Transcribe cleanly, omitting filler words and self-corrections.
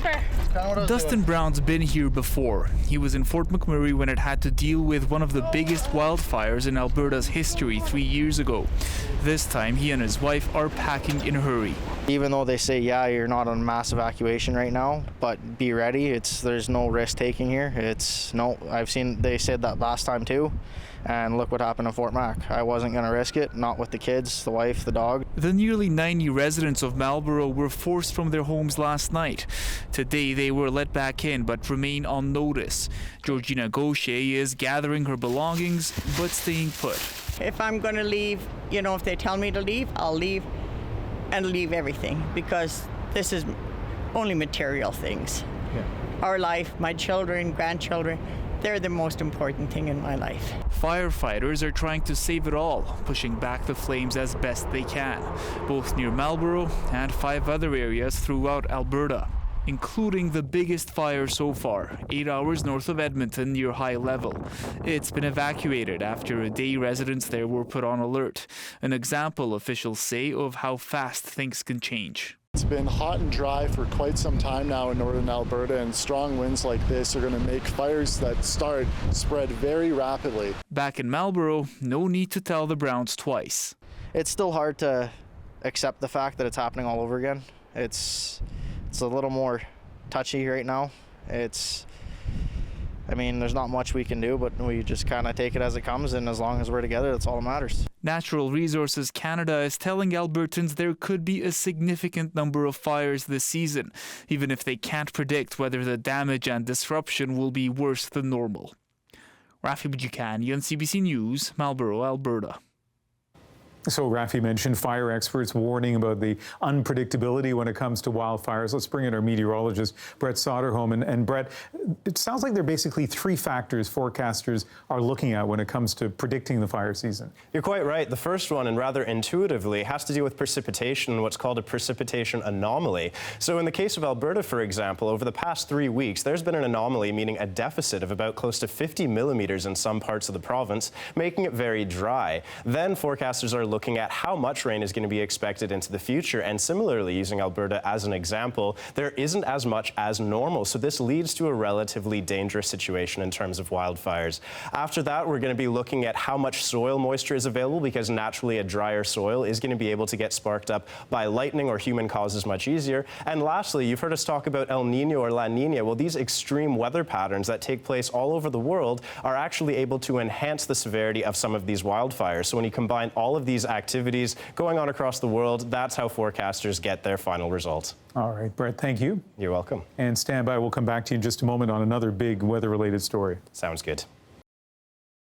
camper. Dustin Brown's been here before. He was in Fort McMurray when it had to deal with one of the biggest wildfires in Alberta's history 3 years ago. This time, he and his wife are packing in a hurry. Even though they say, yeah, you're not on mass evacuation right now, but be ready. There's no risk taking here. They said that last time too, and look what happened in Fort Mac. I wasn't going to risk it, not with the kids, the wife, the dog. The nearly 90 residents of Marlborough were forced from their homes last night. Today they were let back in but remain on notice. Georgina Gaucher is gathering her belongings but staying put. If I'm going to leave, if they tell me to leave, I'll leave and leave everything, because this is only material things. Yeah. Our life, my children, grandchildren, they're the most important thing in my life. Firefighters are trying to save it all, pushing back the flames as best they can, both near Marlborough and 5 other areas throughout Alberta, including the biggest fire so far, 8 hours north of Edmonton near High Level. It's been evacuated after a day residents there were put on alert, an example, officials say, of how fast things can change. It's been hot and dry for quite some time now in northern Alberta, and strong winds like this are going to make fires that spread very rapidly. Back in Marlborough, no need to tell the Browns twice. It's still hard to accept the fact that it's happening all over again. It's a little more touchy right now. There's not much we can do, but we just kind of take it as it comes, and as long as we're together, that's all that matters. Natural Resources Canada is telling Albertans there could be a significant number of fires this season, even if they can't predict whether the damage and disruption will be worse than normal. Rafi Bujikani on CBC News, Marlborough, Alberta. So Rafi mentioned fire experts warning about the unpredictability when it comes to wildfires. Let's bring in our meteorologist, Brett Soderholm. And Brett, it sounds like there are basically 3 factors forecasters are looking at when it comes to predicting the fire season. You're quite right. The first one, and rather intuitively, has to do with precipitation and what's called a precipitation anomaly. So in the case of Alberta, for example, over the past 3 weeks, there's been an anomaly, meaning a deficit of about close to 50 millimeters in some parts of the province, making it very dry. Then forecasters are looking at how much rain is going to be expected into the future, and similarly, using Alberta as an example, there isn't as much as normal, so this leads to a relatively dangerous situation in terms of wildfires. After that, we're going to be looking at how much soil moisture is available, because naturally a drier soil is going to be able to get sparked up by lightning or human causes much easier. And lastly, you've heard us talk about El Nino or La Nina. Well, these extreme weather patterns that take place all over the world are actually able to enhance the severity of some of these wildfires. So when you combine all of these activities going on across the world, that's how forecasters get their final results. All right, Brett, thank you. You're welcome. And stand by. We'll come back to you in just a moment on another big weather-related story. Sounds good.